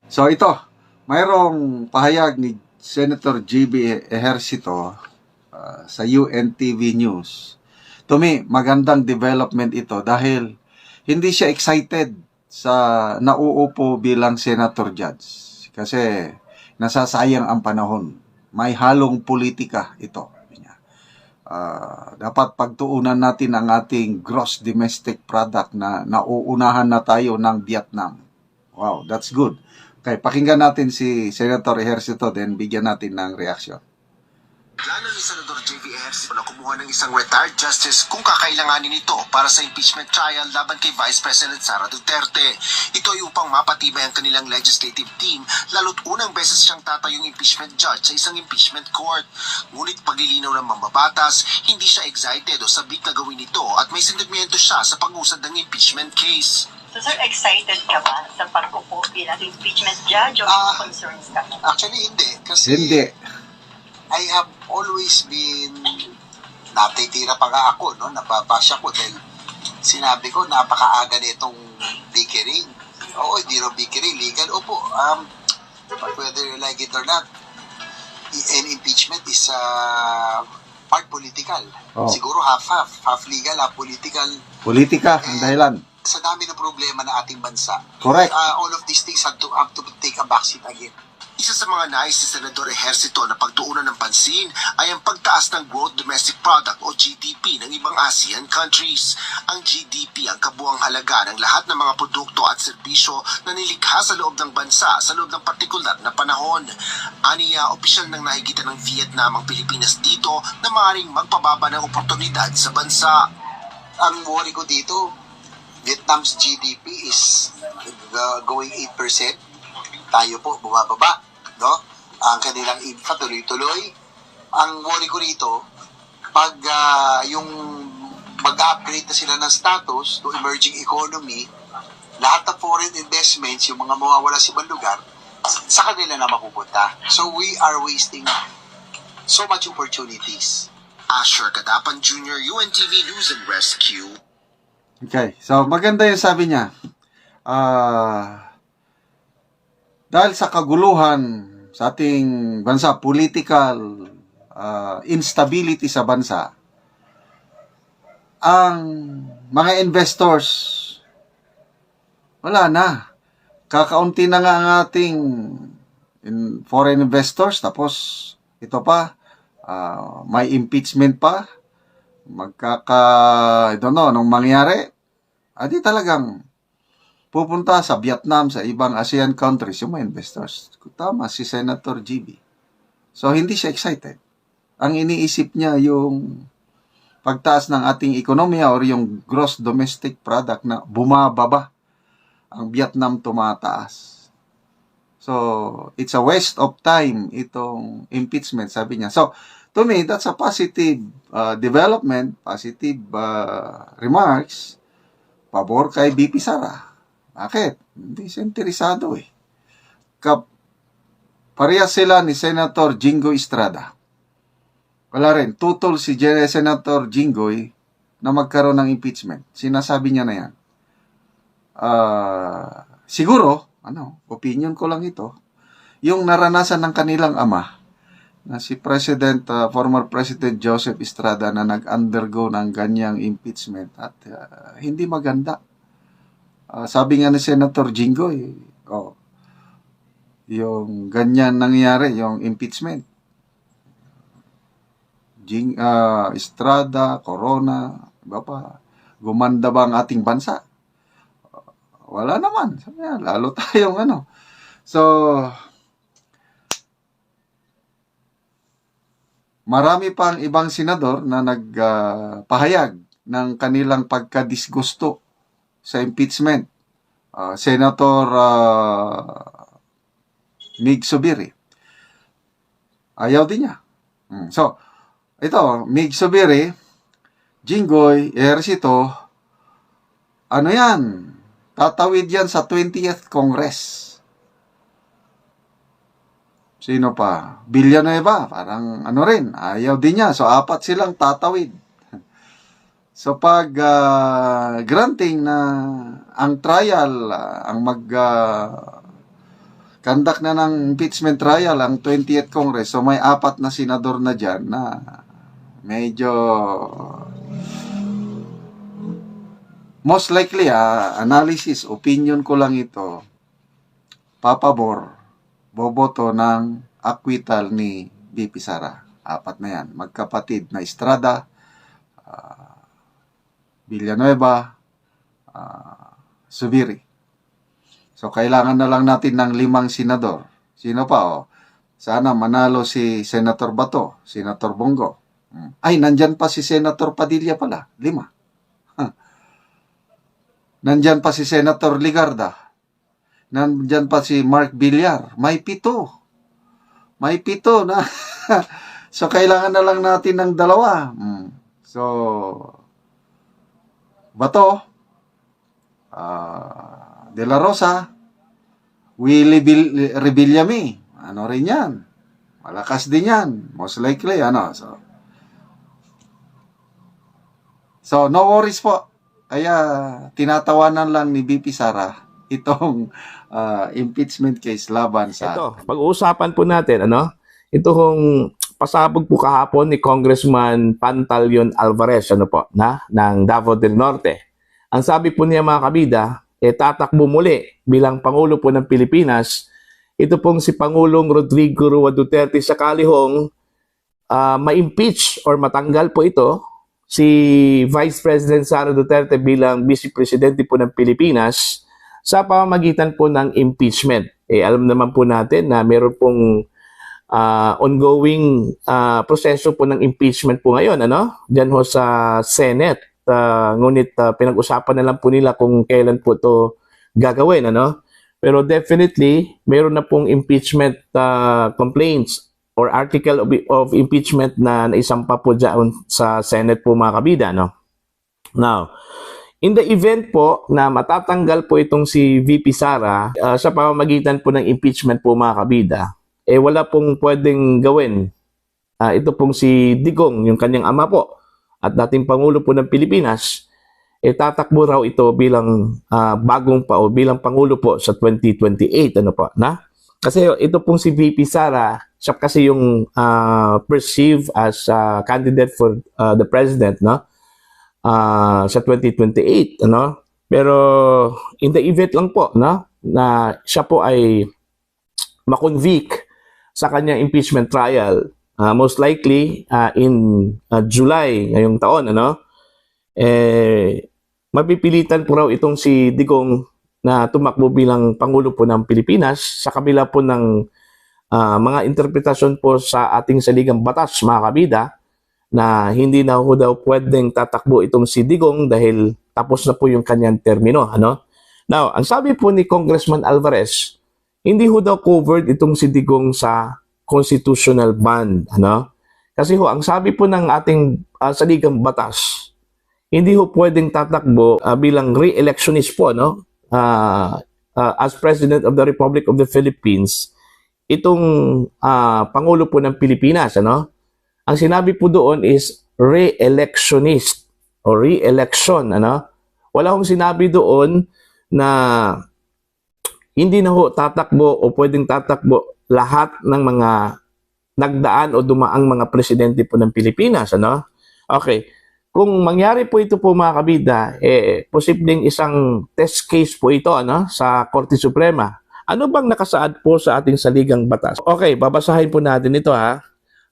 So ito, mayroong pahayag ni Senator GB Ejercito sa UNTV News. To me, magandang development ito dahil hindi siya excited sa nauupo bilang senator judge. Kasi nasasayang ang panahon. May halong politika ito. Dapat pagtuunan natin ang ating gross domestic product na nauunahan na tayo ng Vietnam. Wow, that's good. Okay, pakinggan natin si Senator Ejercito, then bigyan natin ng reaksyon. Plano ni Senador J.V. Ejercito na kumuha ng isang retired justice kung kakailanganin ito para sa impeachment trial laban kay Vice President Sara Duterte. Ito ay upang mapatibay ang kanilang legislative team, lalo't unang beses siyang tatayong impeachment judge sa isang impeachment court. Ngunit paglilinaw ng mambabatas, hindi siya excited o sabik na gawin ito at may sentimiento siya sa pag-usad ng impeachment case. So sir, excited ka ba sa pag-upo bilang impeachment judge o may concerns ka? Actually, hindi. Kasi Hindi. I have always been, natitira pa nga ako, no? Napapasya ko dahil sinabi ko, napakaaga nitong bickering. Oo, hindi rin bickering, legal. Opo, but whether you like it or not, an impeachment is part political. Oh. Siguro half legal, half political. Politika ang dahilan. Sa dami ng problema ng ating bansa. Correct. All of these things have to take a backseat again. Isa sa mga nais ni Senador Ejercito na pagtuunan ng pansin ay ang pagtaas ng Gross Domestic Product o GDP ng ibang ASEAN countries. Ang GDP ang kabuang halaga ng lahat ng mga produkto at serbisyo na nilikha sa loob ng bansa sa loob ng partikular na panahon. Aniya, opisyal nang nahigitan ng Vietnam ang Pilipinas dito na maaaring magpababa ng oportunidad sa bansa. Ang worry ko dito, Vietnam's GDP is going 8%. Tayo po bumababa, no? Ang kanilang infra tuloy-tuloy. Ang worry ko rito, pag yung mag-upgrade na sila ng status to emerging economy, lahat ng foreign investments, yung mga mawawala sa ibang lugar, sa kanila na mapupunta. So we are wasting so much opportunities. Asher Kadapan Jr., UNTV News and Rescue. Okay, so maganda yung sabi niya. Dahil sa kaguluhan sa ating bansa, political instability sa bansa, ang mga investors, wala na. Kakaunti na nga ang ating foreign investors, tapos ito pa, may impeachment pa, I don't know, nung mangyari, di talagang pupunta sa Vietnam, sa ibang ASEAN countries, yung mga investors. Tama, si Senator GB. So, hindi siya excited. Ang iniisip niya yung pagtaas ng ating ekonomiya or yung gross domestic product na bumababa. Ang Vietnam tumataas. So, it's a waste of time itong impeachment, sabi niya. So, to me, that's a positive development, positive remarks, pabor kay BP Sara. Bakit? Hindi siya interesado eh. Parehas sila ni Senator Jinggoy Estrada. Wala rin. Tutol si Senator Jinggoy na magkaroon ng impeachment. Sinasabi niya na yan. Siguro, opinion ko lang ito, yung naranasan ng kanilang ama, na si former President Joseph Estrada na nag-undergo ng ganyang impeachment at hindi maganda. Sabi nga ni Senator Jinggoy, yung ganyan nangyari, yung impeachment. Estrada, Corona, iba pa, gumanda ba ang ating bansa? Wala naman. Sabi nga, lalo tayong So, marami pang ibang senador na nagpahayag ng kanilang pagkadisgusto sa impeachment. Senator Mig Zubiri. Ayaw din niya. So, ito, Mig Zubiri, Jinggoy Ejercito, yan? Tatawid yan sa 20th Congress. Sino pa? Villanueva, parang rin, ayaw din niya. So, 4 silang tatawid. So, pag granting na ang trial, ang Kandak na ng impeachment trial ang 20th Congress. So may 4 na senador na dyan na medyo most likely, analysis, opinion ko lang ito, papabor, boboto ng acquittal ni VP Sara. 4 na yan. Magkapatid na Estrada, Villanueva, Subiri. So, kailangan na lang natin ng 5 senador. Sino pa, Sana manalo si Senator Bato, Senator Bongo. Ay, nandyan pa si Senator Padilla pala. 5. Nandyan pa si Senator Ligarda. Nandyan pa si Mark Villar. May 7. May 7 na. So, kailangan na lang natin ng 2. So, Bato, De La Rosa, Willie Rebillame. Ano rin yan? Malakas din yan. Most likely, So, no worries po. Kaya, tinatawanan lang ni VP Sara itong impeachment case laban sa... Ito, pag-uusapan po natin, ito kung pasabog po kahapon ni Congressman Pantaleon Alvarez, ng Davao del Norte. Ang sabi po niya mga kabida, tatakbo muli bilang Pangulo po ng Pilipinas. Ito pong si Pangulong Rodrigo Roa Duterte sakali hong ma-impeach or matanggal po ito si Vice President Sara Duterte bilang Vice Presidente po ng Pilipinas sa pamamagitan po ng impeachment. Alam naman po natin na meron pong ongoing proseso po ng impeachment po ngayon, Diyan ho sa Senate. Ngunit pinag-usapan na lang po nila kung kailan po ito gagawin, Pero definitely, meron na pong impeachment complaints or article of impeachment na naisampa po dyan sa Senate po mga kabida, Now, in the event po na matatanggal po itong si VP Sara sa pamamagitan po ng impeachment po mga kabida, wala pong pwedeng gawin. Ito pong si Digong, yung kanyang ama po, at dating Pangulo po ng Pilipinas, tatakbo raw ito bilang bilang Pangulo po sa 2028, Kasi ito pong si VP Sara, siya kasi yung perceived as candidate for the president, sa 2028, Pero in the event lang po, na siya po ay makonvict sa kanyang impeachment trial, most likely in July ngayong taon, mapipilitan po raw itong si Digong na tumakbo bilang Pangulo po ng Pilipinas sa kabila po ng mga interpretasyon po sa ating saligang batas, mga kabida, na hindi na ho daw pwedeng tatakbo itong si Digong dahil tapos na po yung kanyang termino, Now, ang sabi po ni Congressman Alvarez, hindi ho daw covered itong si Digong sa constitutional ban, Kasi ang sabi po ng ating saligang batas, hindi ho pwedeng tatakbo bilang re-electionist po, as President of the Republic of the Philippines, itong Pangulo po ng Pilipinas, Ang sinabi po doon is re-electionist o re-election, Wala hong sinabi doon na hindi na ho tatakbo o pwedeng tatakbo lahat ng mga nagdaan o dumaang mga presidente po ng Pilipinas, Okay. Kung mangyari po ito po mga kabida, posibleng isang test case po ito, sa Korte Suprema. Ano bang nakasaad po sa ating saligang batas? Okay, babasahin po natin ito,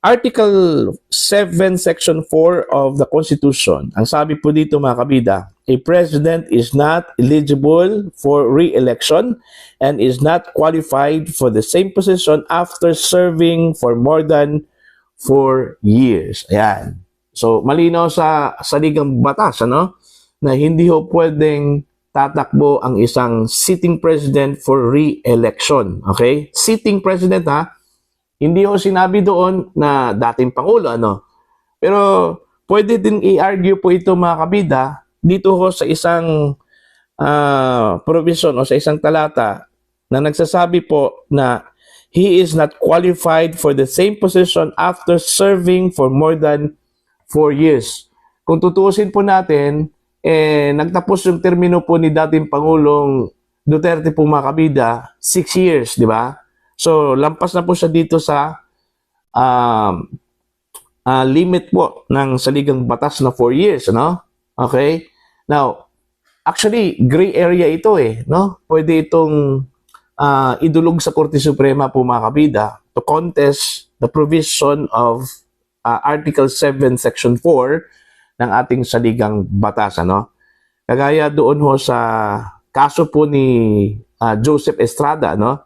Article 7, Section 4 of the Constitution. Ang sabi po dito mga kabida, a president is not eligible for re-election and is not qualified for the same position after serving for more than 4 years. Ayan. So, malinaw sa saligang batas, na hindi ho pwedeng tatakbo ang isang sitting president for re-election. Okay? Sitting president, Hindi ho sinabi doon na dating Pangulo, Pero pwede din i-argue po ito mga kabida dito ho sa isang provision o sa isang talata na nagsasabi po na he is not qualified for the same position after serving for more than 4 years. Kung tutuusin po natin, nagtapos yung termino po ni dating Pangulong Duterte po mga kabida, 6 years, di ba? So, lampas na po siya dito sa limit po ng saligang batas na 4 years, no? Okay? Now, actually, gray area ito no? Pwede itong idulog sa Korte Suprema po mga kabida to contest the provision of Article 7, Section 4 ng ating saligang batas, ano? Kagaya doon ho sa kaso po ni Joseph Estrada, no?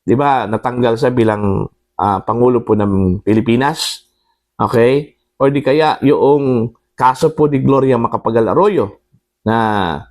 'Di ba? Natanggal siya bilang Pangulo po ng Pilipinas. Okay? O di kaya yung kaso po ni Gloria Macapagal Arroyo na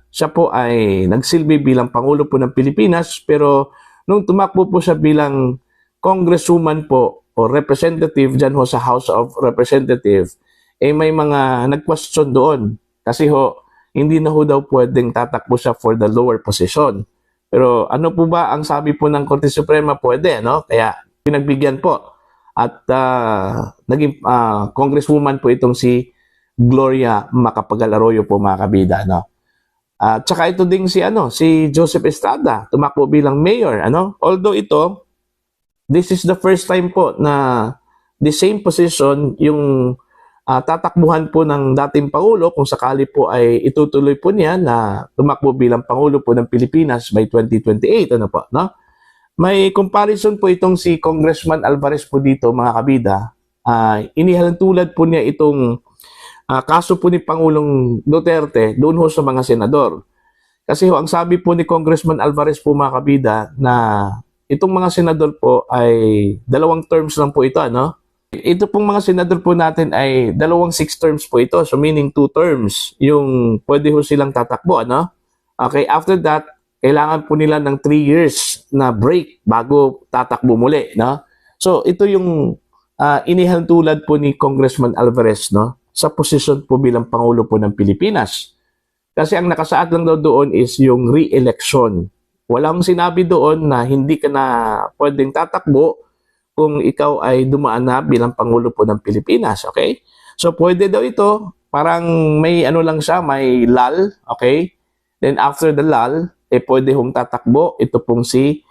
siya po ay nagsilbi bilang Pangulo po ng Pilipinas pero nung tumakbo po siya bilang congresswoman po o representative dyan ho sa House of Representatives, may mga nag-question doon. Kasi ho, hindi na ho daw pwedeng tatakbo siya for the lower position. Pero ano po ba ang sabi po ng Korte Suprema? Pwede, no? Kaya pinagbigyan po. At naging congresswoman po itong si Gloria Macapagal Arroyo po mga kabida, no? At saka ito ding si Joseph Estrada, tumakbo bilang mayor, ano? Although this is the first time po na the same position yung tatakbuhan po ng dating Pangulo kung sakali po ay itutuloy po niya na tumakbo bilang Pangulo po ng Pilipinas by 2028, ano po, no? May comparison po itong si Congressman Alvarez po dito mga kabida. Inihalintulad po niya itong kaso po ni Pangulong Duterte doon ho sa mga senador. Kasi ho, ang sabi po ni Congressman Alvarez po mga kabida na itong mga senador po ay 2 terms lang po ito, ano? Ito pong mga senador po natin ay 2 6 terms po ito. So meaning 2 terms yung pwede ho silang tatakbo, ano? Okay, after that, kailangan po nila ng 3 years na break bago tatakbo muli, no? So ito yung inihalintulad po ni Congressman Alvarez, no? Sa posisyon po bilang Pangulo po ng Pilipinas. Kasi ang nakasaad lang daw doon is yung re-election. Walang sinabi doon na hindi ka na pwedeng tatakbo kung ikaw ay dumaan na bilang Pangulo po ng Pilipinas, okay? So pwede daw ito, parang may lang siya, may lull, okay? Then after the lull, pwede hong tatakbo. Ito pong si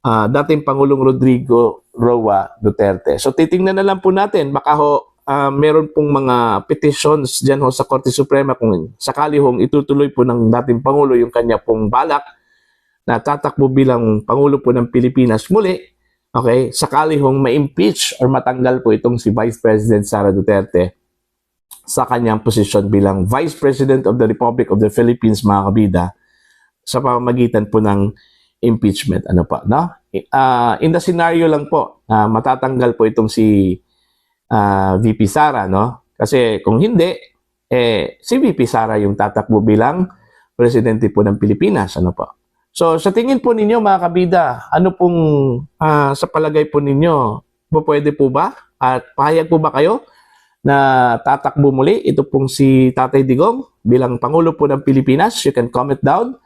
dating Pangulong Rodrigo Roa Duterte. So titingnan na lang po natin, baka ho meron pong mga petitions dyan ho sa Korte Suprema kung sakali hong itutuloy po ng dating Pangulo yung kanya pong balak na tatakbo bilang Pangulo po ng Pilipinas muli, okay, sakali hong ma-impeach or matanggal po itong si Vice President Sara Duterte sa kanyang posisyon bilang Vice President of the Republic of the Philippines, mga kabida, sa pamamagitan po ng impeachment. Ano pa, no? In the scenario lang po, matatanggal po itong si VP Sara, no? Kasi kung hindi, si VP Sara yung tatakbo bilang presidente po ng Pilipinas. Ano pa? So, sa tingin po ninyo, mga kabida, ano pong sa palagay po ninyo, pwede po ba? At pahayag po ba kayo na tatakbo muli ito pong si Tatay Digong bilang Pangulo po ng Pilipinas? You can comment down.